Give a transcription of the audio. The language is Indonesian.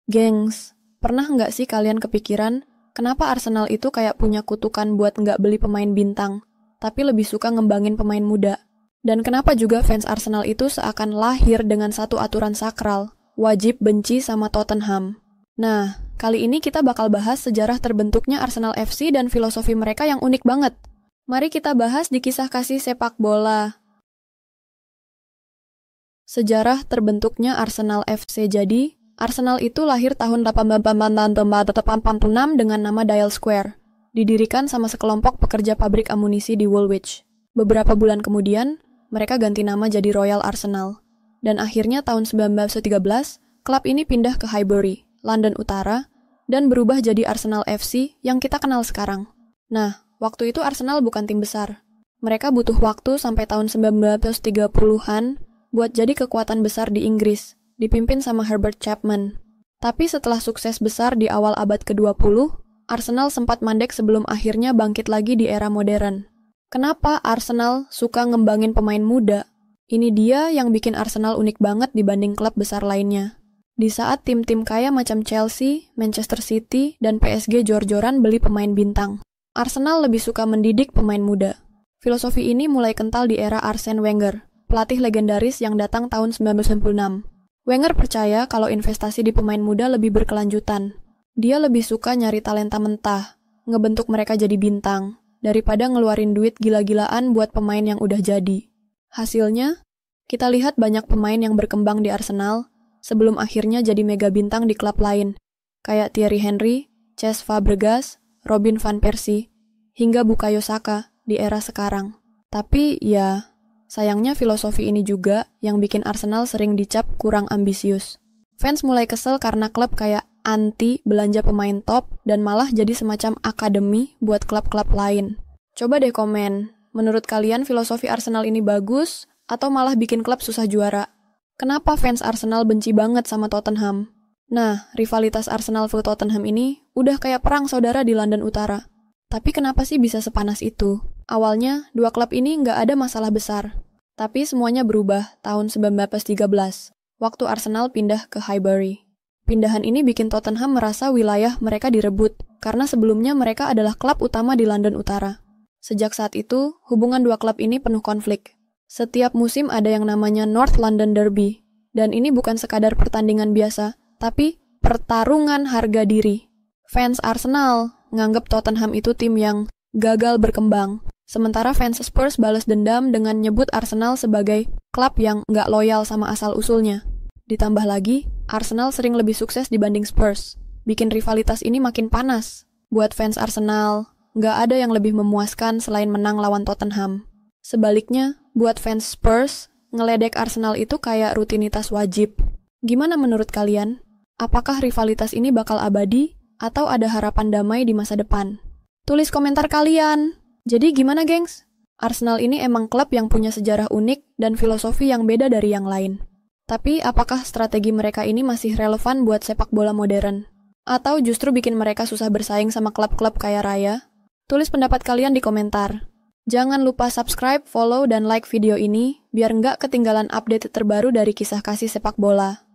Gengs, pernah nggak sih kalian kepikiran kenapa Arsenal itu kayak punya kutukan buat nggak beli pemain bintang, tapi lebih suka ngembangin pemain muda? Dan kenapa juga fans Arsenal itu seakan lahir dengan satu aturan sakral, wajib benci sama Tottenham? Nah, kali ini kita bakal bahas sejarah terbentuknya Arsenal FC dan filosofi mereka yang unik banget. Mari kita bahas di kisah kasih sepak bola. Sejarah terbentuknya Arsenal FC. Jadi, Arsenal itu lahir tahun 1886 dengan nama Dial Square, didirikan sama sekelompok pekerja pabrik amunisi di Woolwich. Beberapa bulan kemudian, mereka ganti nama jadi Royal Arsenal. Dan akhirnya tahun 1913, klub ini pindah ke Highbury, London Utara, dan berubah jadi Arsenal FC yang kita kenal sekarang. Nah, waktu itu Arsenal bukan tim besar. Mereka butuh waktu sampai tahun 1930-an buat jadi kekuatan besar di Inggris, dipimpin sama Herbert Chapman. Tapi setelah sukses besar di awal abad ke-20, Arsenal sempat mandek sebelum akhirnya bangkit lagi di era modern. Kenapa Arsenal suka ngembangin pemain muda? Ini dia yang bikin Arsenal unik banget dibanding klub besar lainnya. Di saat tim-tim kaya macam Chelsea, Manchester City, dan PSG jor-joran beli pemain bintang, Arsenal lebih suka mendidik pemain muda. Filosofi ini mulai kental di era Arsene Wenger, pelatih legendaris yang datang tahun 1996. Wenger percaya kalau investasi di pemain muda lebih berkelanjutan. Dia lebih suka nyari talenta mentah, ngebentuk mereka jadi bintang, daripada ngeluarin duit gila-gilaan buat pemain yang udah jadi. Hasilnya, kita lihat banyak pemain yang berkembang di Arsenal, sebelum akhirnya jadi mega bintang di klub lain, kayak Thierry Henry, Cesc Fabregas, Robin van Persie, hingga Bukayo Saka di era sekarang. Tapi ya, sayangnya filosofi ini juga yang bikin Arsenal sering dicap kurang ambisius. Fans mulai kesel karena klub kayak anti belanja pemain top dan malah jadi semacam akademi buat klub-klub lain. Coba deh komen, menurut kalian filosofi Arsenal ini bagus atau malah bikin klub susah juara? Kenapa fans Arsenal benci banget sama Tottenham? Nah, rivalitas Arsenal vs Tottenham ini udah kayak perang saudara di London Utara. Tapi kenapa sih bisa sepanas itu? Awalnya, dua klub ini nggak ada masalah besar. Tapi semuanya berubah tahun 1913, waktu Arsenal pindah ke Highbury. Pindahan ini bikin Tottenham merasa wilayah mereka direbut, karena sebelumnya mereka adalah klub utama di London Utara. Sejak saat itu, hubungan dua klub ini penuh konflik. Setiap musim ada yang namanya North London Derby, dan ini bukan sekadar pertandingan biasa, tapi pertarungan harga diri. Fans Arsenal nganggep Tottenham itu tim yang gagal berkembang, sementara fans Spurs balas dendam dengan nyebut Arsenal sebagai klub yang nggak loyal sama asal-usulnya. Ditambah lagi, Arsenal sering lebih sukses dibanding Spurs, bikin rivalitas ini makin panas. Buat fans Arsenal, nggak ada yang lebih memuaskan selain menang lawan Tottenham. Sebaliknya, buat fans Spurs, ngeledek Arsenal itu kayak rutinitas wajib. Gimana menurut kalian? Apakah rivalitas ini bakal abadi, atau ada harapan damai di masa depan? Tulis komentar kalian! Jadi gimana gengs? Arsenal ini emang klub yang punya sejarah unik dan filosofi yang beda dari yang lain. Tapi apakah strategi mereka ini masih relevan buat sepak bola modern? Atau justru bikin mereka susah bersaing sama klub-klub kaya raya? Tulis pendapat kalian di komentar. Jangan lupa subscribe, follow, dan like video ini biar nggak ketinggalan update terbaru dari kisah kasih sepak bola.